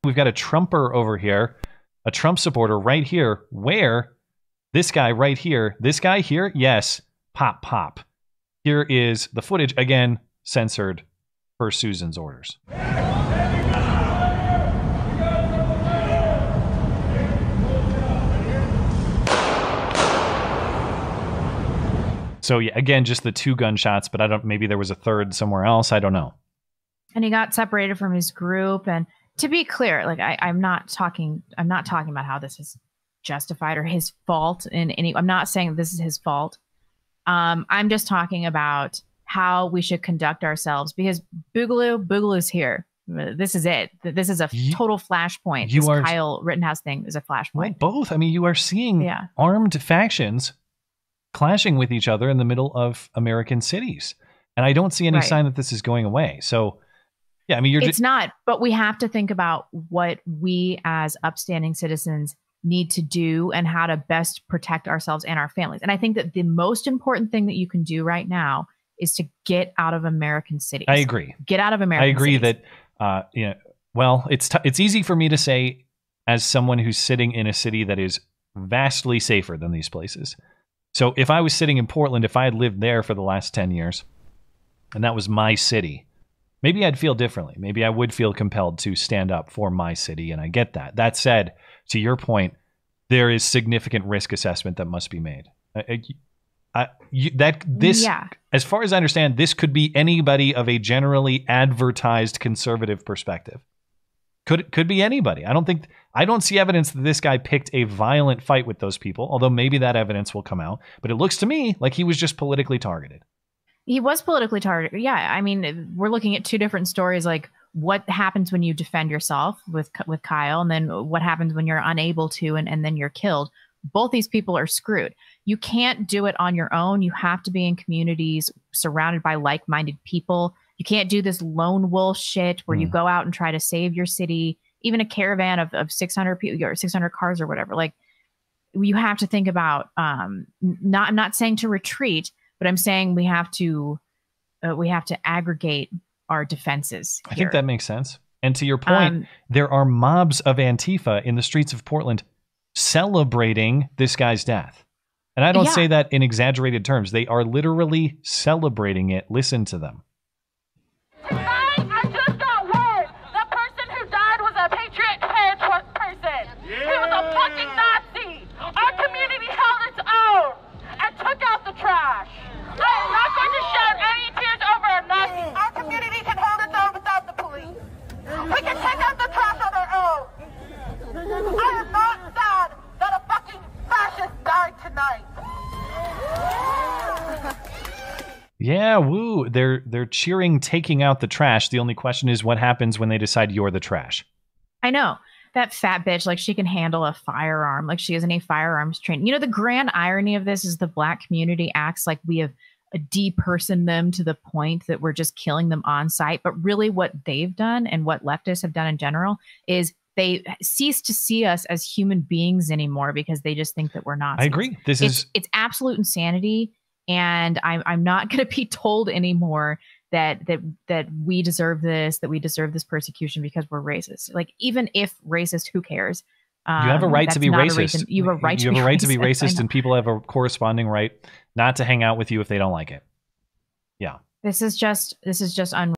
We've got a Trumper over here, a Trump supporter right here. Where? This guy right here. This guy here? Yes. Pop, pop. Here is the footage. Again, censored per Susan's orders. So yeah, again, just the 2 gunshots, but I don't, maybe there was a third somewhere else. I don't know. And he got separated from his group. And to be clear, like I'm not talking about how this is justified or his fault in any, I'm not saying this is his fault. I'm just talking about how we should conduct ourselves, because Boogaloo's here. This is it. This is a total flashpoint. This Kyle Rittenhouse thing is a flashpoint. Well, both. I mean, you are seeing armed factions clashing with each other in the middle of American cities. And I don't see any sign that this is going away. So, yeah, I mean, it's not, but we have to think about what we as upstanding citizens need to do and how to best protect ourselves and our families. And I think that the most important thing that you can do right now is to get out of American cities. I agree. Get out of American cities. I agree that, you know, well, it's easy for me to say as someone who's sitting in a city that is vastly safer than these places. So if I was sitting in Portland, if I had lived there for the last 10 years, and that was my city, maybe I'd feel differently. Maybe I would feel compelled to stand up for my city, and I get that. That said, to your point, there is significant risk assessment that must be made. As far as I understand, this could be anybody of a generally advertised conservative perspective. Could be anybody. I don't see evidence that this guy picked a violent fight with those people, although maybe that evidence will come out. But it looks to me like he was just politically targeted. He was politically targeted. Yeah. I mean, we're looking at 2 different stories, like what happens when you defend yourself with Kyle, and then what happens when you're unable to, and then you're killed. Both these people are screwed. You can't do it on your own. You have to be in communities surrounded by like-minded people. You can't do this lone wolf shit where you go out and try to save your city, even a caravan of 600 people or 600 cars or whatever. Like, you have to think about, I'm not saying to retreat, but I'm saying we have to aggregate our defenses here. I think that makes sense. And to your point, there are mobs of Antifa in the streets of Portland celebrating this guy's death. And I don't say that in exaggerated terms. They are literally celebrating it. Listen to them. Tonight, I just got word. The person who died was a Patriot person. Yeah. He was a fucking Nazi. Our community held its own and took out the trash. I am not going to shed any tears over a Nazi. Our community can hold its own without the police. We can take out the trash on our own. I am not sad that a fucking fascist died tonight. Yeah, woo. They're cheering taking out the trash. The only question is what happens when they decide you're the trash. I know. That fat bitch, like, she can handle a firearm. Like, she has any firearms training. You know, the grand irony of this is the Black community acts like we have depersoned them to the point that we're just killing them on site. But really what they've done, and what leftists have done in general, is they cease to see us as human beings anymore because they just think that we're not. I agree. It's absolute insanity. And I'm not going to be told anymore that we deserve this, that we deserve this persecution because we're racist. Like, even if racist, who cares? You have a right to be racist. You have a right to be racist, and people have a corresponding right not to hang out with you if they don't like it. Yeah. This is just unreal.